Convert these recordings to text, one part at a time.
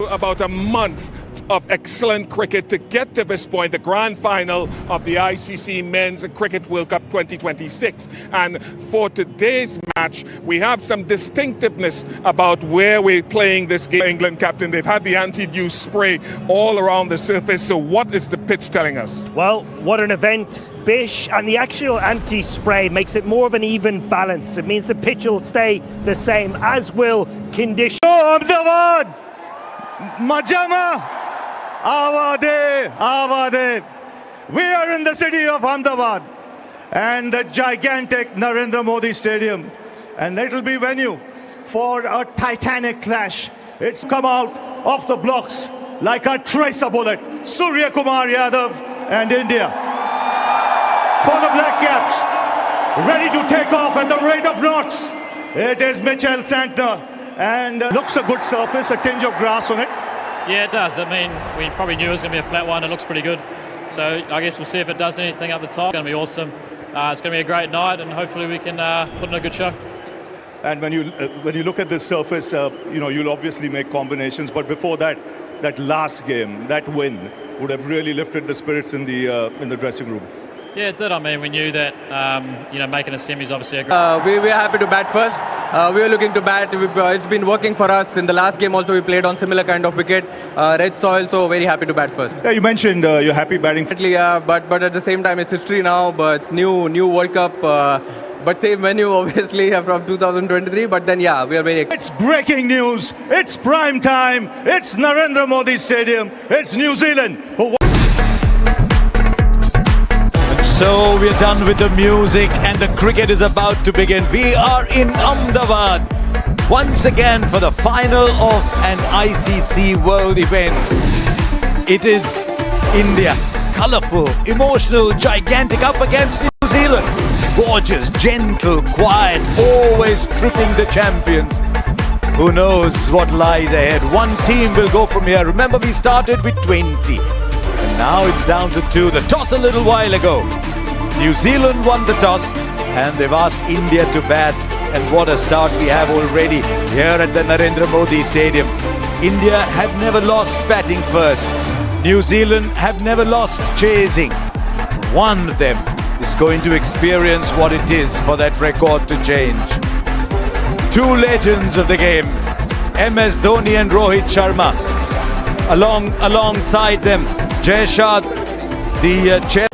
About a month of excellent cricket to get to this point, the grand final of the ICC Men's Cricket World Cup 2026. And for today's match, we have some distinctiveness about where we're playing this game. England captain, they've had the anti-dew spray all around the surface. So what is the pitch telling us? Well, what an event, Bish, and the actual anti-spray makes it more of an even balance. It means the pitch will stay the same, as will conditions. Majama, Avade. We are in the city of Ahmedabad and the gigantic Narendra Modi Stadium, and it'll be venue for a titanic clash. It's come out of the blocks like a tracer bullet. Surya Kumar Yadav and India for the Black Caps, ready to take off at the rate of knots. It is Mitchell Santner, and looks a good surface, a tinge of grass on it. Yeah, it does. I mean, we probably knew it was going to be a flat one. It looks pretty good. So I guess we'll see if it does anything up the top. It's going to be awesome. It's going to be a great night, and hopefully we can put in a good show. And when you look at this surface, you'll obviously make combinations. But before that last game, that win would have really lifted the spirits in the dressing room. Yeah, it did. I mean, we knew that, making a semi is obviously a great... We were happy to bat first. We were looking to bat. It's been working for us. In the last game also, we played on similar kind of wicket. Red soil, so very happy to bat first. Yeah, you mentioned you're happy batting. Yeah, but at the same time, it's history now. But it's new World Cup. But same venue, obviously, from 2023. But then, yeah, we are very excited. It's breaking news. It's prime time. It's Narendra Modi Stadium. It's New Zealand. So we're done with the music and the cricket is about to begin. We are in Ahmedabad once again for the final of an ICC World event. It is India, colourful, emotional, gigantic, up against New Zealand. Gorgeous, gentle, quiet, always tripping the champions. Who knows what lies ahead? One team will go from here. Remember, we started with 20. And now it's down to 2. The toss a little while ago. New Zealand won the toss and they've asked India to bat. And what a start we have already here at the Narendra Modi Stadium. India have never lost batting first. New Zealand have never lost chasing. One of them is going to experience what it is for that record to change. Two legends of the game, MS Dhoni and Rohit Sharma. Alongside them, Jay Shah, the chair.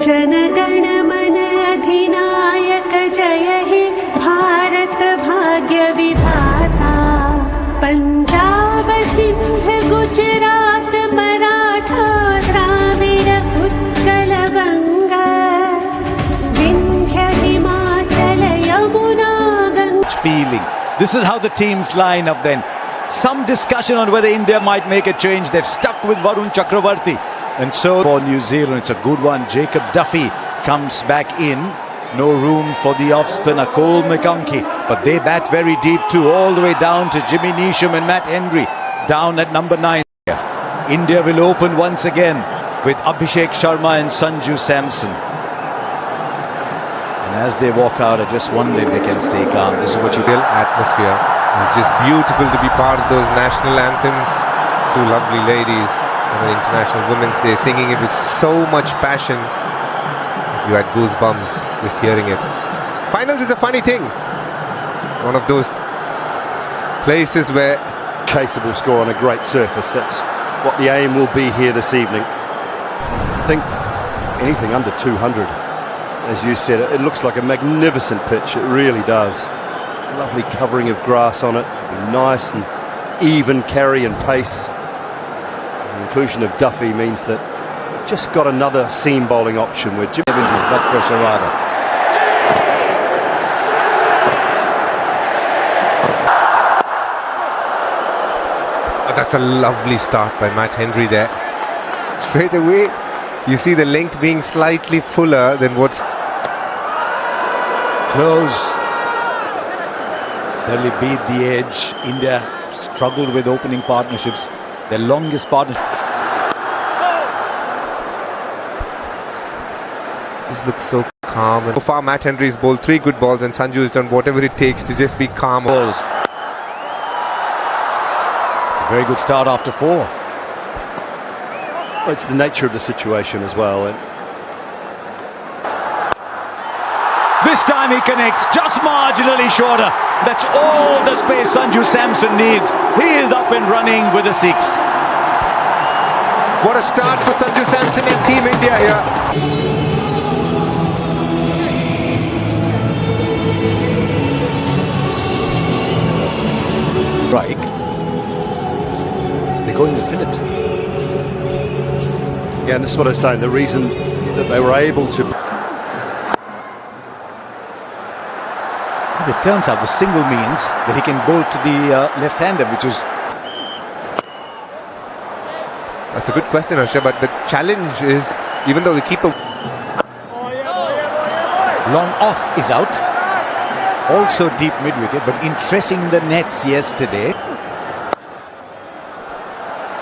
जनगण मन अधिनायक जय हे भारत भाग्य विधाता Punjab Sindh Gujarat Maratha Dravida Utkal Ganga Vindhya Himachal Yamuna Ganga. Feeling. This is how the teams line up then. Some discussion on whether India might make a change. They've stuck with Varun Chakravarti. And so for New Zealand, it's a good one. Jacob Duffy comes back in. No room for the off-spinner Cole McConkie. But they bat very deep too, all the way down to Jimmy Neesham and Matt Henry down at number 9. India will open once again with Abhishek Sharma and Sanju Samson. And as they walk out, I just wonder if they can stay calm. This is what you feel. Atmosphere. It's just beautiful to be part of those national anthems. Two lovely ladies. On International Women's Day, singing it with so much passion that you had goosebumps just hearing it. Finals is a funny thing. One of those places where chaseable score on a great surface. That's what the aim will be here this evening. I think anything under 200, as you said, it looks like a magnificent pitch. It really does. Lovely covering of grass on it. Nice and even carry and pace. The inclusion of Duffy means that they've just got another seam bowling option with Jimmy blood pressure rather. Oh, that's a lovely start by Matt Henry there. Straight away, you see the length being slightly fuller than what's Close. Certainly beat the edge. India struggled with opening partnerships. Their longest partnership. This looks so calm. And so far, Matt Henry's bowled 3 good balls, and Sanju has done whatever it takes to just be calm. Balls. It's a very good start after 4. Well, it's the nature of the situation as well. And This time he connects just marginally shorter. That's all the space Sanju Samson needs. He is up and running with a 6. What a start for Sanju Samson and Team India here. Strike. They're going with Phillips. yeah, and that's what I was saying. The reason that they were able to. As it turns out, the single means that he can bowl to the left-hander, which is... That's a good question, Harsha, but the challenge is, even though the keeper... Long off is out. Also deep mid-wicket, but interesting in the nets yesterday.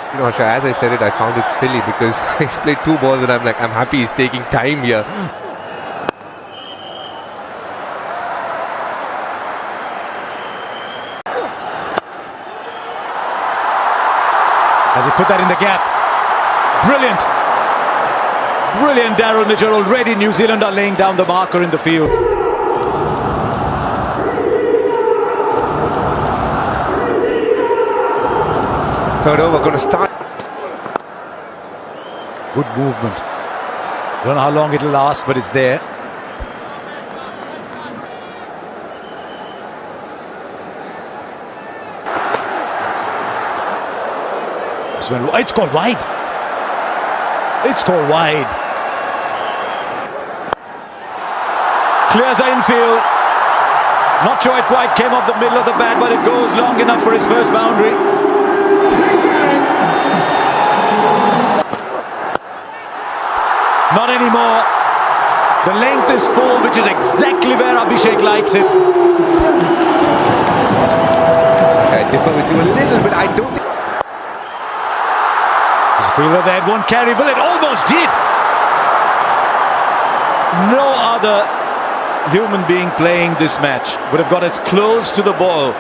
You know, Harsha, as I said it, I found it silly because he's played 2 balls and I'm like, I'm happy he's taking time here. As he put that in the gap. Brilliant. Brilliant, Daryl Mitchell. Already New Zealand are laying down the marker in the field. Third over, going to start. Good movement. Don't know how long it'll last, but it's there. It's gone wide. It's gone wide. Clears the infield. Not sure it quite came off the middle of the bat, but it goes long enough for his first boundary. Not anymore. The length is full, which is exactly where Abhishek likes it. I differ with you a little bit. I don't think... This fielder there won't carry. Well, it almost did. No other human being playing this match would have got as close to the ball.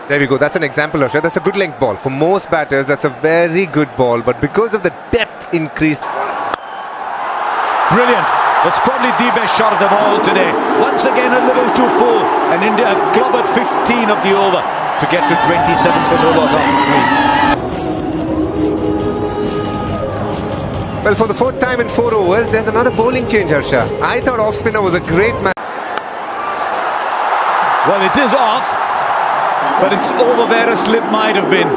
There we go. That's an example, Harsha. That's a good length ball. For most batters, that's a very good ball. But because of the depth increase... Brilliant. That's probably the best shot of them all today. Once again, a little too full. And India have clobbered 15 of the over to get to 27 for no loss after 3. Well, for the 4th time in 4 overs, there's another bowling change, Harsha. I thought off-spinner was a great man. Well, it is off, but it's over where a slip might have been.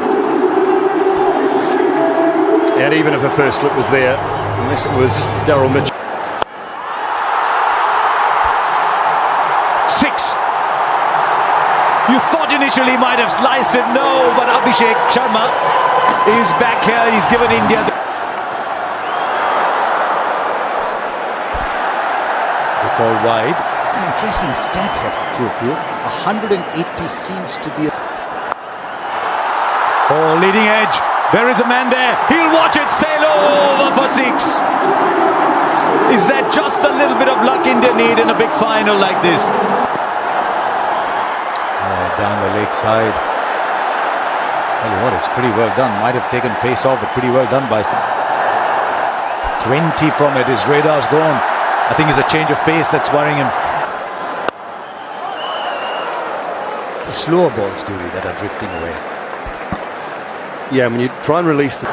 And even if a first slip was there, unless it was Daryl Mitchell. 6. You thought initially he might have sliced it. No, but Abhishek Sharma is back here. He's given India the... They call wide. It's an interesting stat here for two of you. 180 seems to be... Oh, leading edge. There is a man there. He'll watch it sail over for 6. Is that just a little bit of luck India need in a big final like this? Down the leg side. Tell you what, it's pretty well done. Might have taken pace off, but pretty well done by 20 from it. His radar's gone. I think it's a change of pace that's worrying him. It's the slower balls, Dooley, that are drifting away. Yeah, when you try and release the...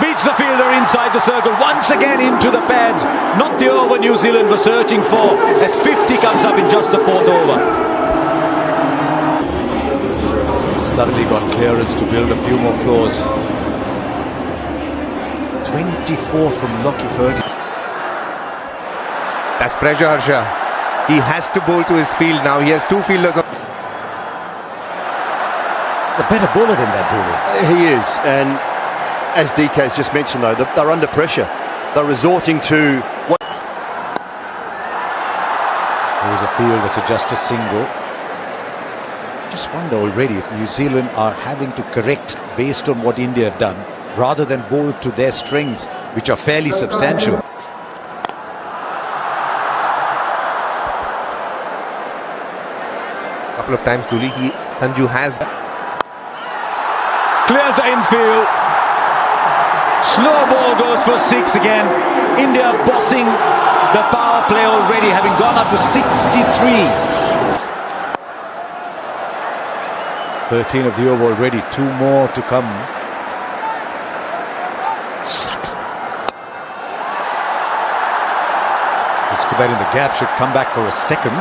Beats the fielder inside the circle. Once again into the pads. Not the over New Zealand were searching for, as 50 comes up in just the 4th over. Suddenly got clearance to build a few more floors. 24 from Lockie Ferguson. That's pressure, Harsha. He has to bowl to his field now. He has 2 fielders. a better bowler than that, Dooley. He is, and as DK's just mentioned, though, they're under pressure. They're resorting to what. There's a field that's just a single. Just wonder already if New Zealand are having to correct based on what India have done, rather than bowl to their strengths, which are fairly substantial. A couple of times, Dooley, Sanju has Clears the infield. Slow ball goes for 6 again. India bossing the power play already, having gone up to 63. 13 of the over already, 2 more to come. Let's put that in the gap, should come back for a second.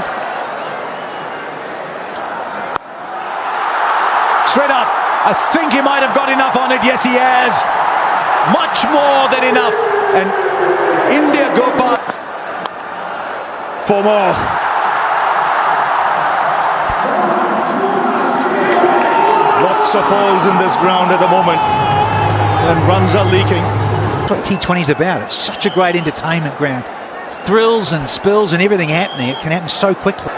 Straight up. I think he might have got enough on it. Yes, he has. Much more than enough. And India go past. 4 more. Lots of holes in this ground at the moment, and runs are leaking. That's what T20 is about. It's such a great entertainment ground. Thrills and spills and everything happening. It can happen so quickly.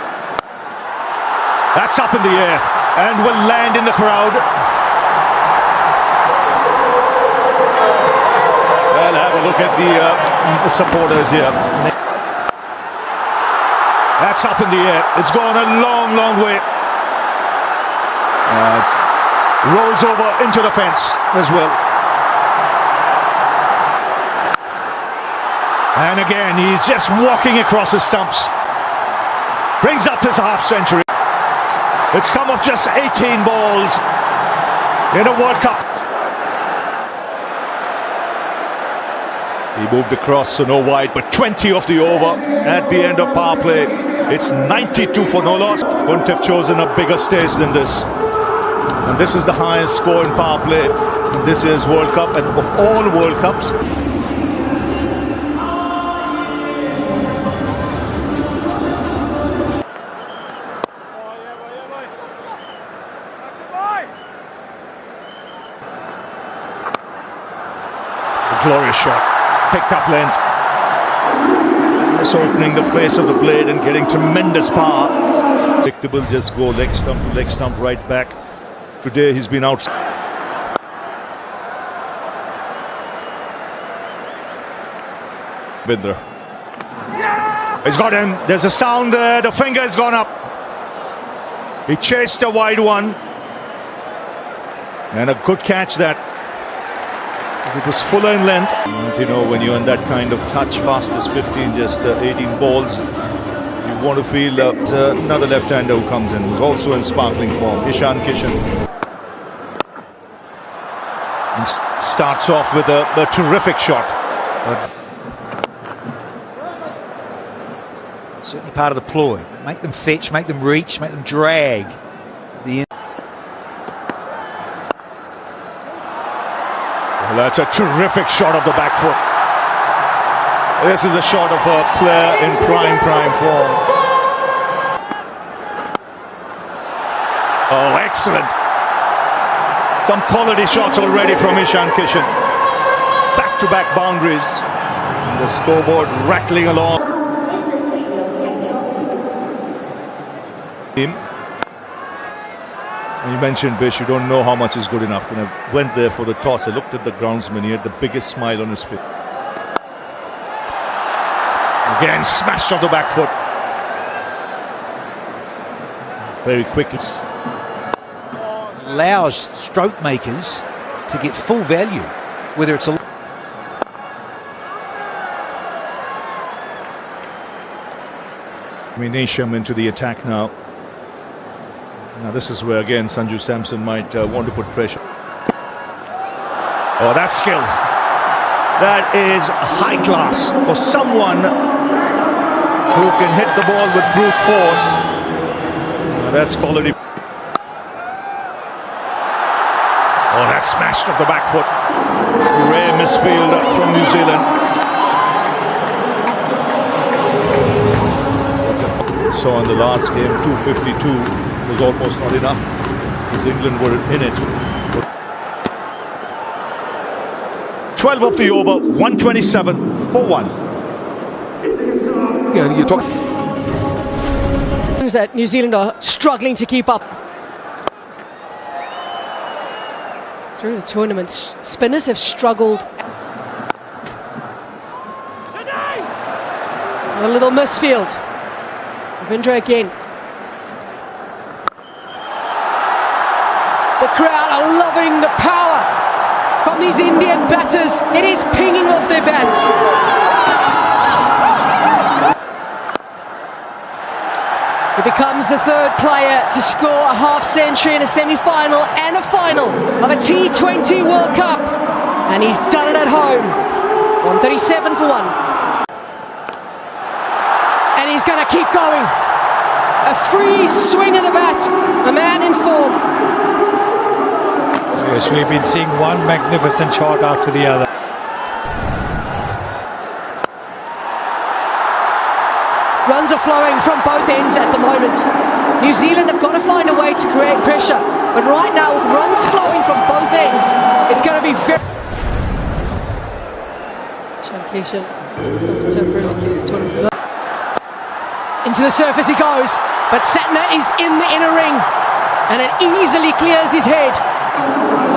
That's up in the air and will land in the crowd. Well, have a look at the supporters here. That's up in the air. It's gone a long, long way. It rolls over into the fence as well. And again, he's just walking across his stumps. Brings up his half century. It's come off just 18 balls in a World Cup. He moved across, so no wide, but 20 off the over at the end of power play. It's 92 for no loss. Wouldn't have chosen a bigger stage than this. And this is the highest score in power play in this year's World Cup, and of all World Cups. A glorious shot, picked up length. Just opening the face of the blade and getting tremendous power. Predictable, just go leg stump to leg stump, right back. Today he's been out. Bindra. He's got him. There's a sound there. The finger has gone up. He chased a wide one. And a good catch that. If it was fuller in length. You know, when you're in that kind of touch, fastest 15, just 18 balls, you want to feel another left-hander who comes in, who's also in sparkling form, Ishan Kishan. And starts off with a terrific shot. Certainly part of the ploy. Make them fetch, make them reach, make them drag. Well, that's a terrific shot of the back foot. This is a shot of a player in prime form. Oh, excellent. Some quality shots already from Ishan Kishan. Back-to-back boundaries. And the scoreboard rattling along. You mentioned, Bish, you don't know how much is good enough. When I went there for the toss, I looked at the groundsman. He had the biggest smile on his face. Again, smashed off the back foot. Very quickly. Allows stroke makers to get full value, whether it's a... Nisham into the attack now. Now this is where again Sanju Samson might want to put pressure. Oh, that skill. That is high class for someone who can hit the ball with brute force. That's quality. Oh, that smashed off the back foot. Rare misfield from New Zealand. Saw in the last game, 252 was almost not enough. Because England were in it. 12 off the over, 127 for 1. Yeah, you're talking. That New Zealand are struggling to keep up. Through the tournament, spinners have struggled. A little misfield. Ravindra again. The crowd are loving the power from these Indian batters. It is pinging off their bats. He becomes the third player to score a half-century in a semi-final and a final of a T20 World Cup. And he's done it at home. 137 for 1. And he's going to keep going. A free swing of the bat. A man in form. Yes, we've been seeing one magnificent shot after the other. Runs are flowing from both ends at the moment. New Zealand have got to find a way to create pressure. But right now, with runs flowing from both ends, it's going to be very... Shankishan stopped so brilliantly the tournament. Into the surface he goes, but Satna is in the inner ring, and it easily clears his head.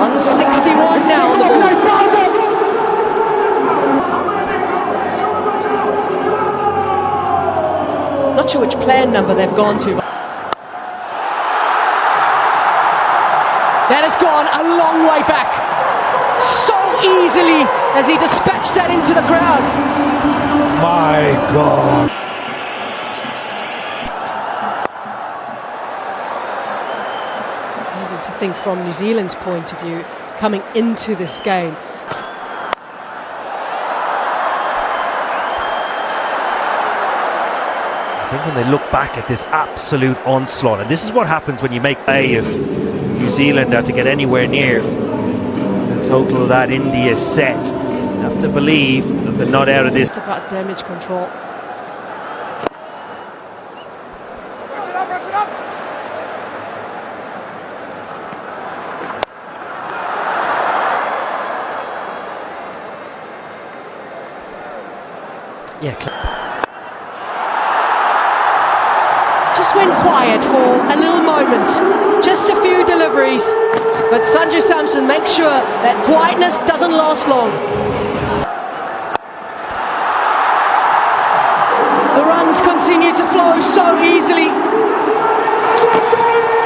161 now on the ball. Not sure which plan number they've gone to. That has gone a long way back. So easily as he dispatched that into the crowd. My God. Amazing to think from New Zealand's point of view, coming into this game. I think when they look back at this absolute onslaught, and this is what happens when you make play if New Zealand are to get anywhere near the total of that India set. You have to believe that they're not out of this. It's about damage control. Yeah. Just went quiet for a little moment, just a few deliveries, but Sanju Samson makes sure that quietness doesn't last long. The runs continue to flow so easily.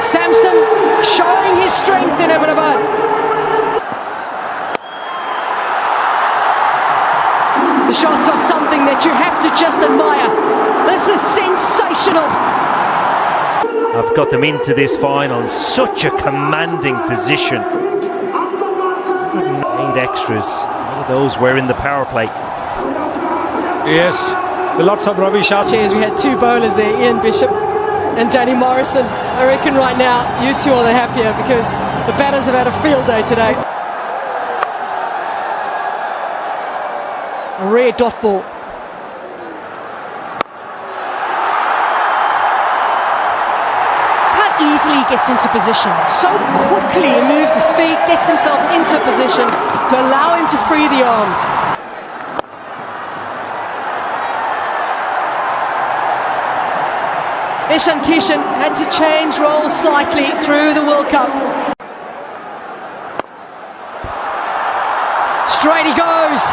Samson showing his strength in Ahmedabad. The shots are something that you have to just admire. This is sensational. I've got them into this final in such a commanding position. 108 extras. All of those were in the power play. Yes, lots of rubbish shots. Cheers, we had two bowlers there, Ian Bishop and Danny Morrison. I reckon right now you two are the happier because the batters have had a field day today. A rare dot ball. Easily gets into position. So quickly he moves his feet, gets himself into position to allow him to free the arms. Ishan Kishan had to change roles slightly through the World Cup. Straight he goes.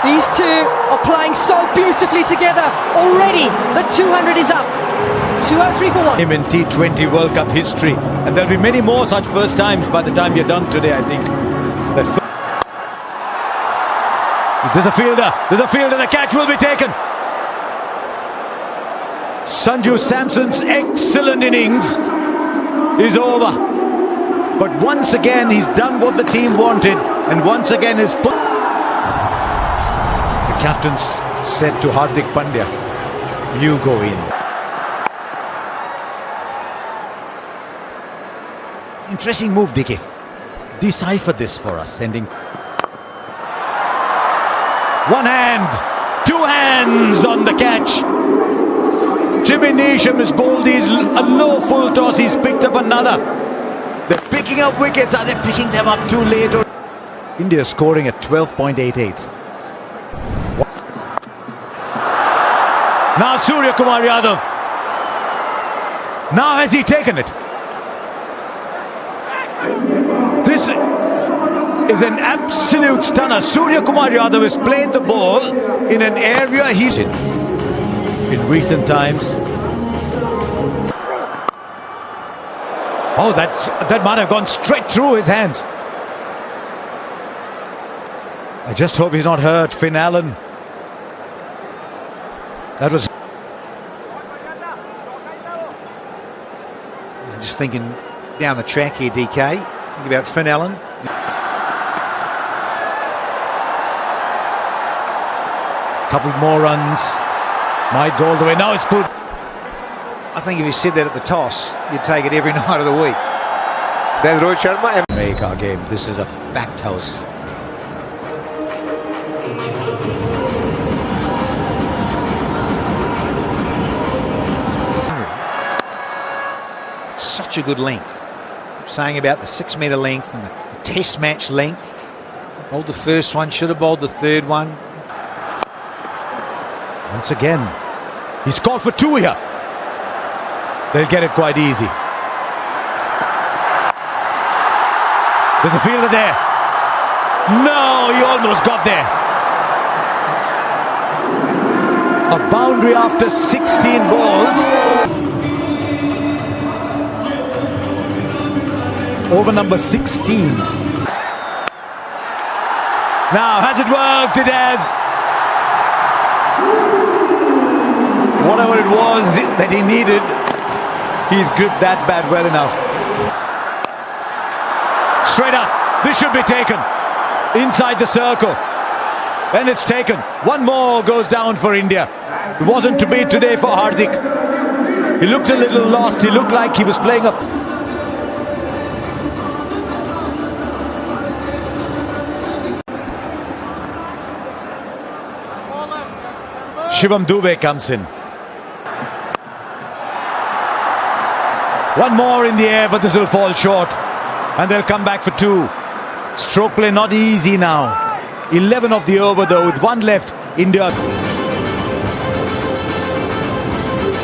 These two are playing so beautifully together. Already the 200 is up. It's 203 for 1. Him in T20 World Cup history, and there'll be many more such first times by the time you're done today, I think. There's a fielder, the catch will be taken. Sanju Samson's excellent innings is over, but once again he's done what the team wanted, and once again is put. The captain's said to Hardik Pandya, you go in. Interesting move, DK. Decipher this for us, sending One hand, two hands on the catch. Jimmy Neesham has bowled his a low full toss, he's picked up another. picking up wickets. Are they picking them up too late? India scoring at 12.88. Now Surya Kumar Yadav. Now has he taken it? This is an absolute stunner. Surya Kumar Yadav has played the ball in an area he's in recent times. Oh, that might have gone straight through his hands. I just hope he's not hurt, Finn Allen. That was... I'm just thinking down the track here, DK. Think about Finn Allen. Couple more runs. Might go all the way. Now it's put. I think if you said that at the toss, you'd take it every night of the week. There's Rohit Sharma. Make our game. This is a packed house. Such a good length. Saying about the 6 metre length and the test match length. Bowled the first one, should have bowled the third one. Once again, he's called for 2 here. They'll get it quite easy. There's a fielder there. No, he almost got there. A boundary after 16 balls. Over number 16. Now, has it worked? It has. Whatever it was that he needed, he's gripped that bat well enough. Straight up. This should be taken. Inside the circle. And it's taken. One more goes down for India. It wasn't to be today for Hardik. He looked a little lost. He looked like he was playing a... Shivam Dube comes in. One more in the air, but this will fall short. And they'll come back for 2. Stroke play not easy now. 11 of the over though, with 1 left. India.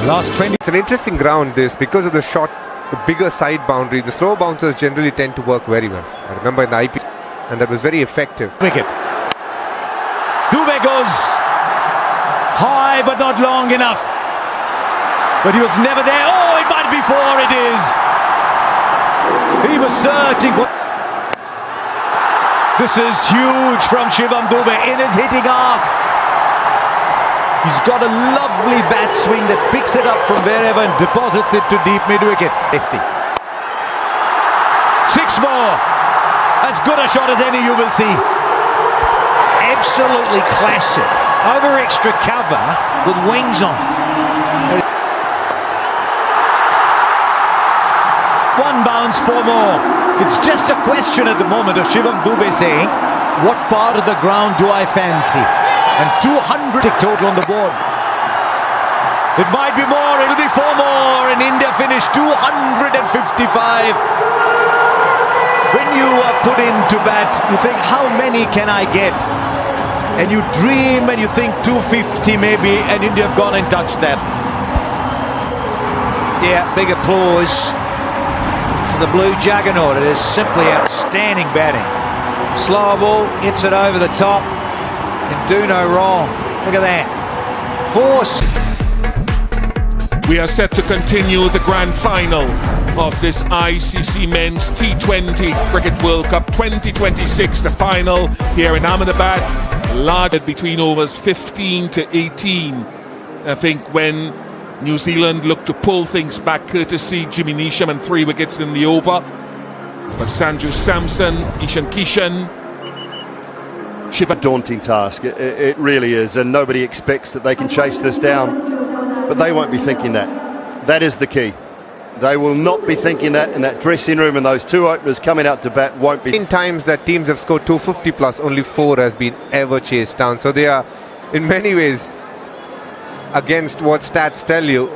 Last 20. It's an interesting ground this, because of the short, the bigger side boundary. The slow bouncers generally tend to work very well. I remember in the IPL, and that was very effective. Wicket. Dube goes high but not long enough. But he was never there. Oh, it might be 4. It is. He was searching for... This is huge from Shivam Dube in his hitting arc. He's got a lovely bat swing that picks it up from wherever and deposits it to deep mid-wicket. 50. 6 more. As good a shot as any you will see. Absolutely classic. Over extra cover with wings on. 1 bounce, 4 more. It's just a question at the moment of Shivam Dube saying, what part of the ground do I fancy? And 200 total on the board. It might be more, it'll be 4 more, and India finished 255. When you are put into bat, you think, how many can I get? And you dream and you think 250 maybe, and India have gone and touched that. Yeah, big applause to the blue juggernaut. It is simply outstanding batting. Slow ball, hits it over the top, can do no wrong. Look at that. Force. We are set to continue the grand final of this ICC Men's T20 Cricket World Cup 2026, the final here in Ahmedabad, large between overs 15 to 18. I think when New Zealand looked to pull things back courtesy Jimmy Neesham and 3 wickets in the over, but Sanju Samson, Ishan Kishan, A daunting task, it really is, and nobody expects that they can chase this down, but they won't be thinking that. That is the key. They will not be thinking that in that dressing room, and those 2 openers coming out to bat won't be. In times that teams have scored 250 plus, only 4 has been ever chased down. So they are in many ways against what stats tell you.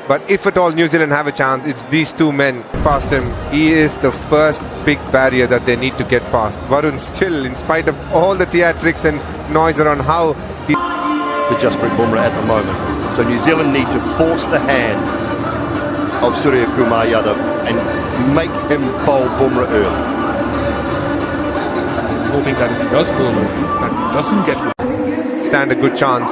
But if at all New Zealand have a chance, it's these two men past him. He is the first big barrier that they need to get past. Varun still, in spite of all the theatrics and noise around how he... The Jasprit Bumrah at the moment. So New Zealand need to force the hand of Surya Kumar Yadav and make him bowl Bumrah early. Hoping that if he does bowl early, that he doesn't get... stand a good chance.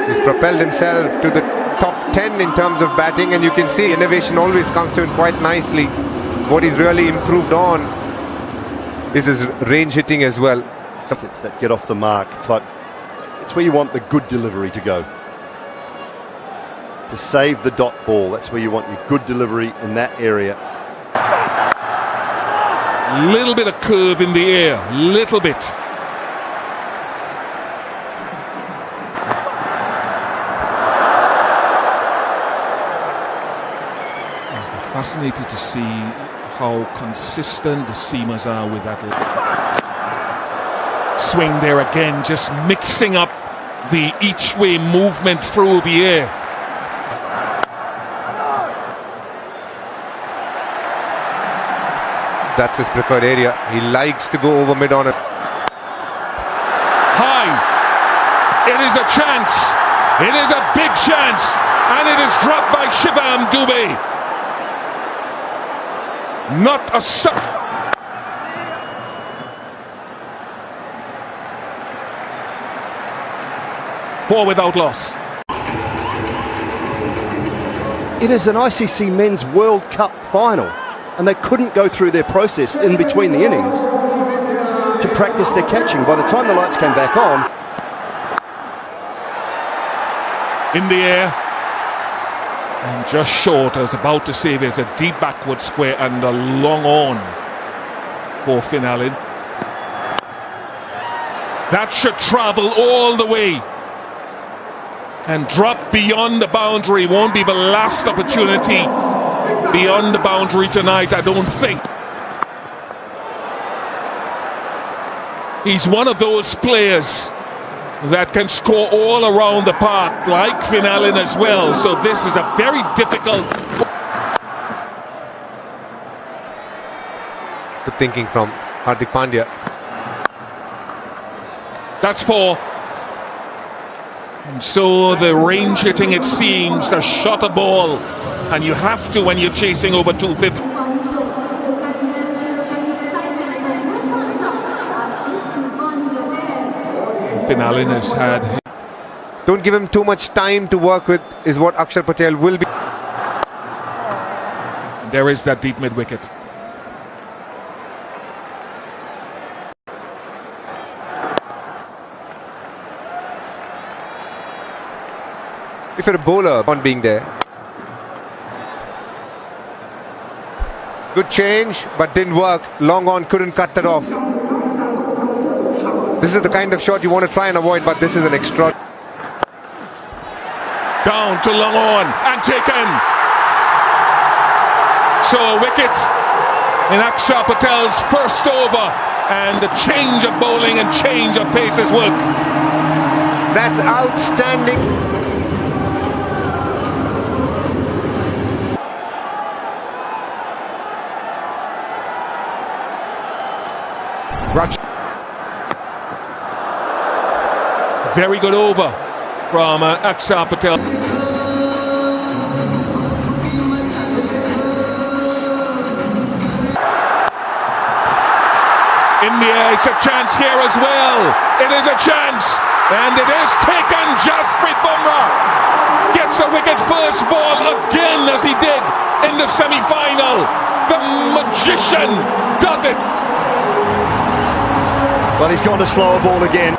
He's propelled himself to the top 10 in terms of batting, and you can see innovation always comes to him quite nicely. What he's really improved on is his range hitting as well. It's that get off the mark type. It's where you want the good delivery to go. To save the dot ball, that's where you want your good delivery in that area. Little bit of curve in the air, little bit. Fascinated to see how consistent the seamers are with that swing there again, just mixing up the each way movement through the air. That's his preferred area. He likes to go over mid on it. High. It is a chance. It is a big chance. And it is dropped by Shivam Dubey. Not a suck. 4 without loss. It is an ICC Men's World Cup final, and they couldn't go through their process in between the innings to practice their catching. By the time the lights came back on, in the air and just short. I was about to say there's a deep backward square and a long on for Finn Allen. That should travel all the way and drop beyond the boundary. Won't be the last opportunity beyond the boundary tonight, I don't think. He's one of those players that can score all around the park, like Finn Allen as well. So this is a very difficult... Good thinking from Hardik Pandya. That's 4. And so the range hitting, it seems, a shot a ball, and you have to when you're chasing over 250. Finn Allen has had... Don't give him too much time to work with, is what Akshar Patel will be. There is that deep mid wicket. If you're a bowler, on being there. Good change, but didn't work. Long on, couldn't cut that off. This is the kind of shot you want to try and avoid, but this is an extra. Down to long on and taken. So a wicket in Akshar Patel's first over, and the change of bowling and change of pace has worked. That's outstanding. Very good over from Akshar Patel. In the air, it's a chance here as well. It is a chance, and it is taken. Jasprit Bumrah gets a wicket first ball again, as he did in the semi-final. The magician does it. Well, he's gone to slower ball again.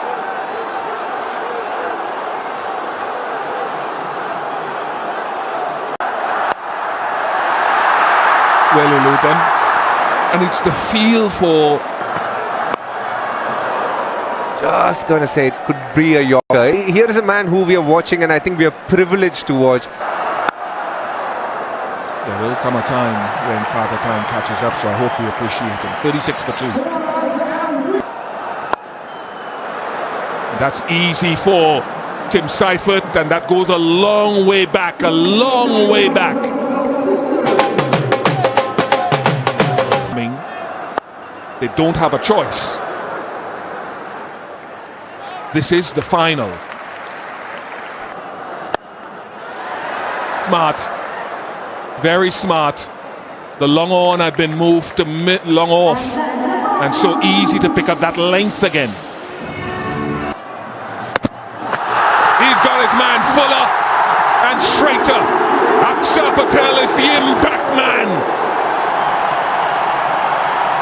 Well elude them, and it's the feel for... Just gonna say it could be a Yorker. Here is a man who we are watching, and I think we are privileged to watch. There will come a time when Father Time catches up, so I hope we appreciate him. 36 for 2. And that's easy for Tim Seifert, and that goes a long way back, a long way back. They don't have a choice. This is the final. Smart, very smart. The long on had been moved to long off, and so easy to pick up that length again. He's got his man fuller and straighter. Akshar Patel is the impact man.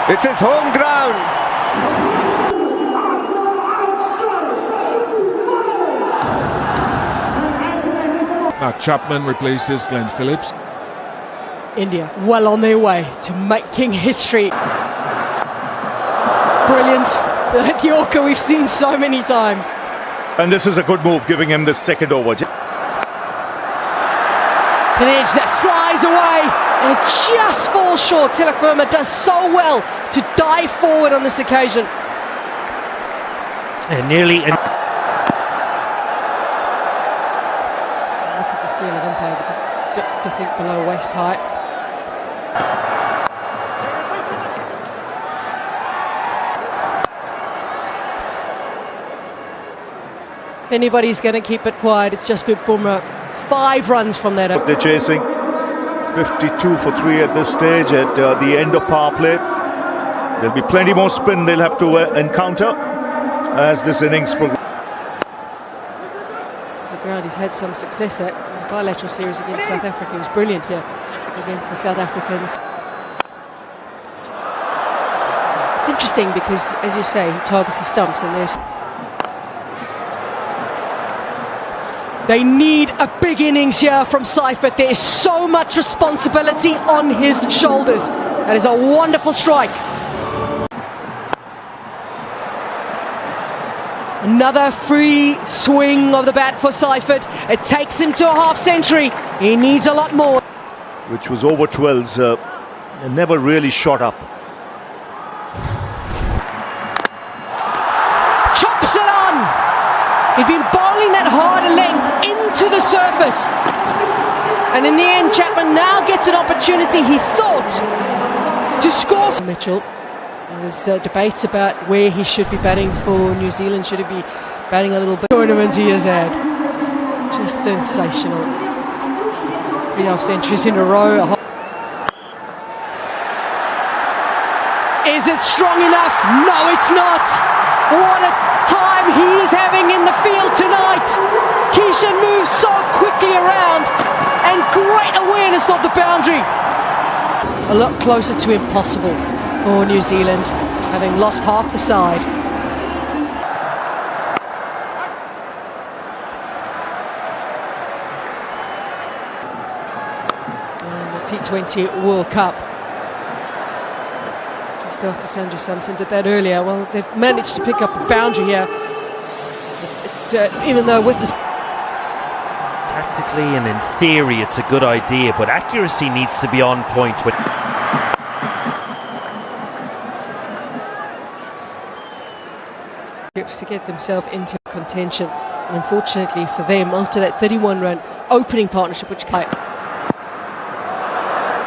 It's his home ground. Chapman replaces Glenn Phillips. India well on their way to making history. Brilliant. That Yorker we've seen so many times. And this is a good move, giving him the second over. It's an edge that flies away and it just falls short. Tilak Verma does so well to dive forward on this occasion. And nearly. Look at the screen of umpire, to think below waist height. If anybody's going to keep it quiet, it's just been Bumrah. 5 runs from that. They're chasing 52 for 3 at this stage at the end of power play. There'll be plenty more spin they'll have to encounter as this innings progresses. It's a ground he's had some success at. The bilateral series against South Africa, he was brilliant here against the South Africans. It's interesting because, as you say, he targets the stumps, and they need a big innings here from Seifert. There is so much responsibility on his shoulders. That is a wonderful strike. Another free swing of the bat for Seifert. It takes him to a half century. He needs a lot more. Which was over 12s, and never really shot up. Chops it on. He'd been bowling that harder length into the surface. And in the end, Chapman now gets an opportunity, he thought, to score. Mitchell. There was debates about where he should be batting for New Zealand. Should he be batting a little bit? Tournament he has had. Just sensational. 3 half centuries in a row. Is it strong enough? No, it's not. What a time he's having in the field tonight. Kishan moves so quickly around and great awareness of the boundary. A lot closer to impossible for New Zealand, having lost half the side. And the T20 World Cup. Just after Sanju Samson did that earlier. Well, they've managed to pick up a boundary here. Even though with this... Tactically and in theory it's a good idea, but accuracy needs to be on point. To get themselves into contention, and unfortunately for them, after that 31-run opening partnership, which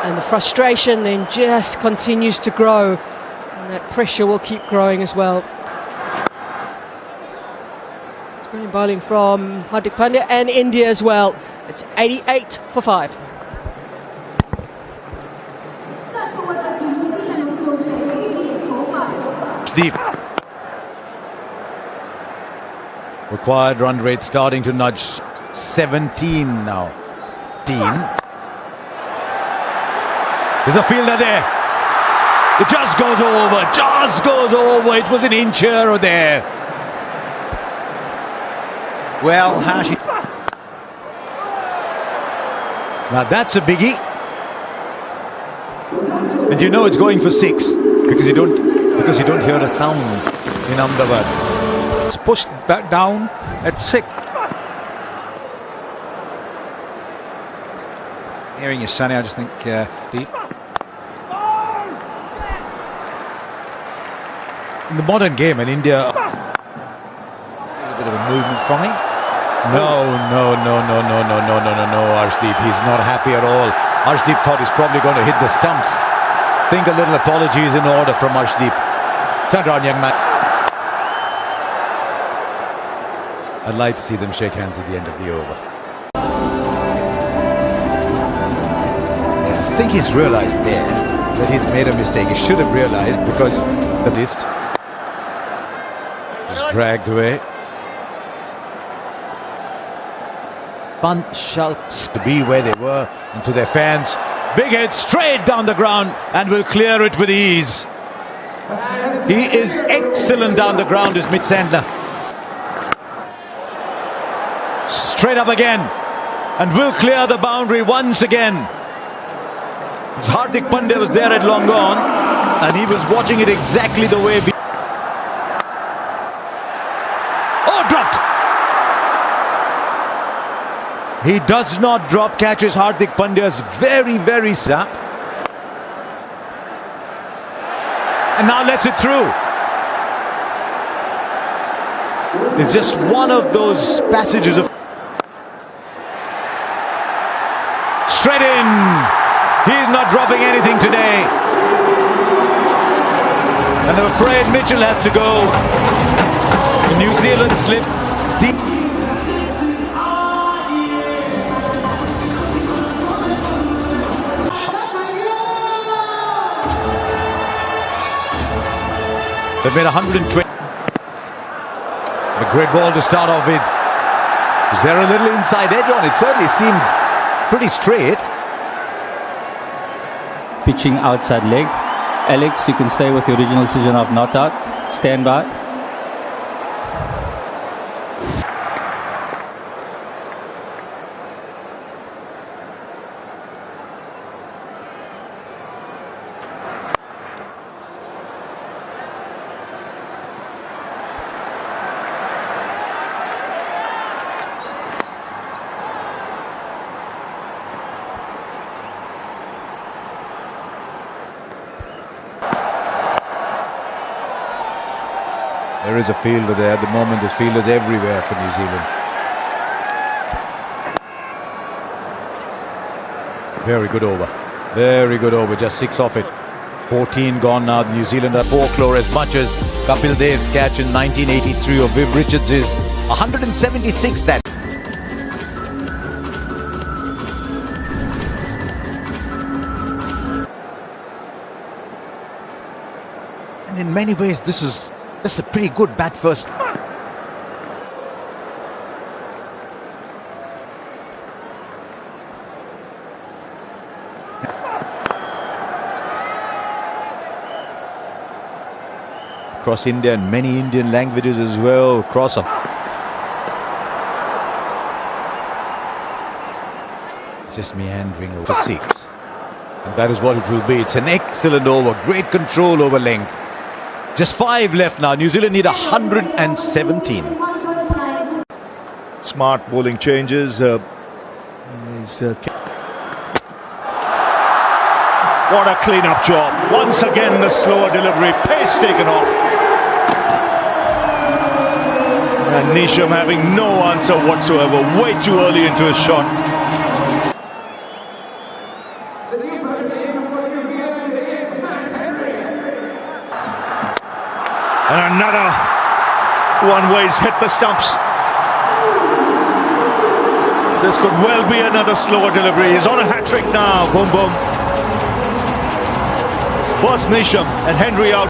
and the frustration then just continues to grow, and that pressure will keep growing as well. It's brilliant bowling from Hardik Pandya and India as well. It's 88 for 5. Deep. Required run rate starting to nudge 17 now. There's a fielder there. It just goes over. It was an inch here or there. Well, Hashi. Now that's a biggie. And you know it's going for 6 because you don't hear a sound in Ahmedabad. It's pushed back down at 6. Hearing you, Sonny, I just think deep. In the modern game in India, there's a bit of a movement from him. No, Arshdeep. He's not happy at all. Arshdeep thought he's probably going to hit the stumps. Think a little apology is in order from Arshdeep. Turn around, young man. I'd like to see them shake hands at the end of the over. I think he's realised there that he's made a mistake. He should have realised, because the list is dragged away. Fun shouts to be where they were and to their fans. Big hit straight down the ground and will clear it with ease. He is excellent down the ground, is Mitch Sandler. Straight up again and will clear the boundary once again. Hardik Pandya was there at long gone and he was watching it exactly the way. Oh, dropped! He does not drop, catches Hardik Pandya's very snap. And now lets it through. It's just one of those passages of... Straight in! He's not dropping anything today. And I'm afraid Mitchell has to go. The New Zealand slip deep. They've made 120. A great ball to start off with. Is there a little inside edge on it? Certainly seemed pretty straight. Pitching outside leg. Alex, you can stay with your original decision of not out. Stand by. There is a fielder there. At the moment, there's fielders everywhere for New Zealand. Very good over. Very good over. Just 6 off it. 14 gone now. New Zealand are folklore as much as Kapil Dev's catch in 1983 or Viv Richards' 176 that. And in many ways, this is a pretty good bat first. Across India and many Indian languages as well. Cross up. Just meandering over 6. And that is what it will be. It's an excellent over. Great control over length. Just 5 left now. New Zealand need 117. Smart bowling changes. What a clean-up job. Once again, the slower delivery. Pace taken off. And Nisham having no answer whatsoever. Way too early into his shot. And another one where he's hit the stumps. This could well be another slower delivery. He's on a hat-trick now. Boom, boom. First Nisham and Henry out.